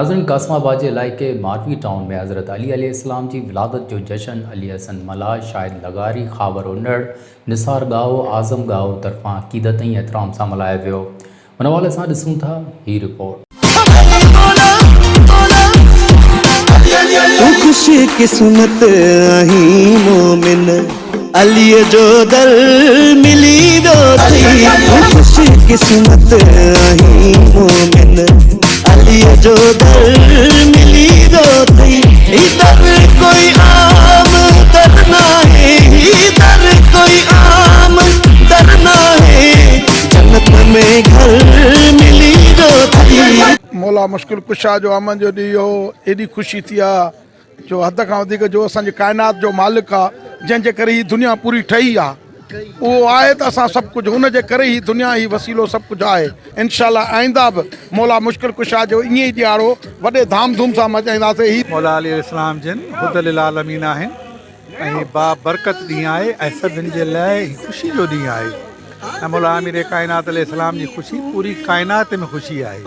नाज़रीन, कासमाबाद जे इलाइक़े मारवी टाउन में हज़रत अली अलैहिस्सलाम जी विलादत जो जश्न अली हसन मला, शाहिद लगारी, ख़ावर उन्नड़, निसार गाओ, आज़म गाओ तरफ़ां अक़ीदत ऐं एहतराम सां मल्हायो वियो। उन हवाले सां ॾिसूं था ही रिपोर्ट। तू खुशी किस्मत आही मोमिन, अलीअ जो दर मिली दो थी। तू खुशी किस्मत आही मोमिन, अलीअ जो दर मिली दो थी। इधर कोई आम दर ना है, इधर कोई आम दर ना है, जन्नत में घर मिली दो थी। मौला मुश्किल कुशा जो अमन जो ॾींहुं हो, एॾी ख़ुशी थी आहे जो हद खां वधीक, जो असांजे काइनात जो मालिक आहे, जंहिंजे करे ही दुनिया पूरी ठही आहे। उहो आहे त असां सभु कुझु हुन जे करे ही दुनिया ही वसीलो सभु कुझु आहे। इंशाअल्लाह आईंदा बि मौला मुश्किल कुशा जो ईअं ई ॾियारो वॾे धाम धूम सां मचाईंदासीं। ही मौला अली अलैहिस्सलाम जिन हुदल आलमीन आहिनि ऐं बाबरकत ॾींहुं आहे ऐं सभिनि जे लाइ ख़ुशी जो ॾींहुं आहे। ऐं मौला आमिर काइनात अलैहिस्सलाम जी ख़ुशी पूरी काइनात में ख़ुशी आहे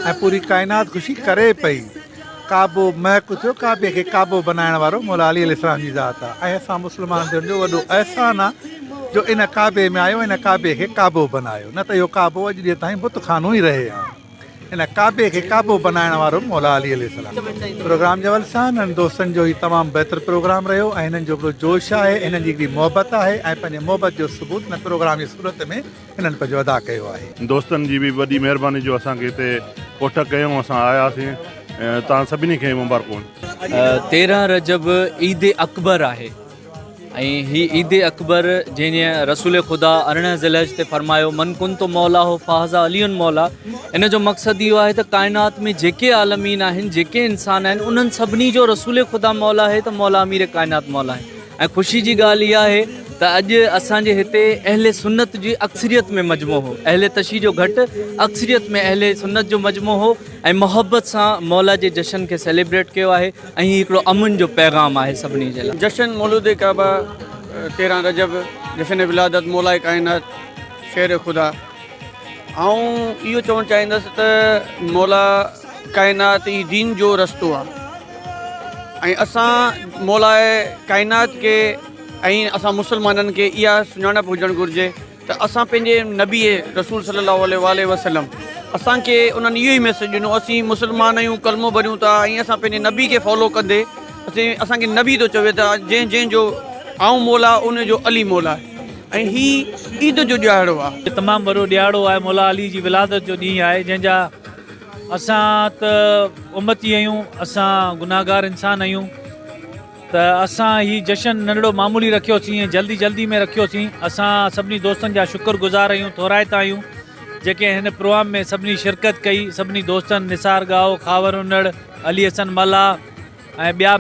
ऐं पूरी काइनात ख़ुशी करे पई। काबो महक थियो, काबे खे काबो बनाइण वारो मौला अली अलैहिस्सलाम जी ज़ात आहे ऐं असां मुस्लमान जो वॾो अहसान आहे जो इन काबे में आयो, इन काबे खे काबो बनायो। न त इहो काबो अॼु ॾींहं ताईं बुतखानो ई रहे आहे। इन काबे खे काबो बनाइण वारो मौला अली अलैहिस्सलाम। प्रोग्राम जे हवाले सां हिननि दोस्तनि जो ही तमामु बहितरु प्रोग्राम रहियो ऐं हिननि जो हिकिड़ो जोश आहे, हिननि जी हिकिड़ी मोहबत आहे ऐं पंहिंजे मोहबत जो सबूत हिन प्रोग्राम जी सूरत में हिननि पंहिंजो अदा कयो आहे। दोस्तनि जी बि वॾी महिरबानी जो असांखे हिते कोठ कयूं, असां आयासीं। तव्हां सभिनी खे मुबारकूं। 13 रजब ईद अकबर आहे ऐं ही ईद अकबर जंहिं रसूल ख़ुदा 18 ज़िलहज ते फरमायो मन कुन तो मौला हो फ़ाज़ा अलियुन मौला। इन जो मक़सदु इहो आहे त काइनात में जेके आलमीन आहिनि, जेके इंसान आहिनि, उन्हनि सभिनी जो रसूल ख़ुदा मौला आहे त मौला अमीर काइनात मौला आहे। ऐं ख़ुशी जी ॻाल्हि इहा आहे त अॼु असांजे हिते अहले सुन्नत जी अक्सरियत में मजमो हो, अहले तशी जो घटि अक्सरियत में अहले सुन्नत जो मजमो हो ऐं मोहब्बत सां मौला जे जश्न खे सेलिब्रेट कयो आहे ऐं हीउ हिकिड़ो अमन जो पैगाम आहे सभिनी जे लाइ। जश्न मौलूद काबा 13 रजब जश्न विलादत मौला काइनात शेर ख़ुदा। ऐं इहो चवणु चाहींदुसि त मौला काइनात ई दीन जो रस्तो आहे ऐं असां मौला काइनात खे ऐं असां मुस्लमाननि खे इहा सुञाणप हुजणु घुरिजे त असां पंहिंजे नबी रसूल सल्लल्लाहु अलैहि वसल्लम असांखे उन्हनि इहो ई मैसेज ॾिनो, असीं मुस्लमान आहियूं, कलमो भरियूं था ऐं असां पंहिंजे नबी खे फॉलो कंदे असांखे नबी थो चवे त जंहिंजो आऊं मौला उनजो अली मौला आहे। ऐं हीउ ईद जो ॾियारो आहे, तमामु वॾो ॾियारो आहे। मौला अली जी विलादत जो ॾींहुं आहे जंहिंजा असां त उम्मती आहियूं, असां गुनाहगार इंसान आहियूं त असां ही जश्न नंढड़ो मामूली रखियोसीं ऐं जल्दी में रखियोसीं। असां सभिनी दोस्तनि जा शुक्रगुज़ार आहियूं, थोराइता आहियूं जेके हिन प्रोग्राम में सभिनी शिरकत कई। सभिनी दोस्तनि निसार गाओ, ख़ावर उन्नड़, अली हसन मला ऐं ॿिया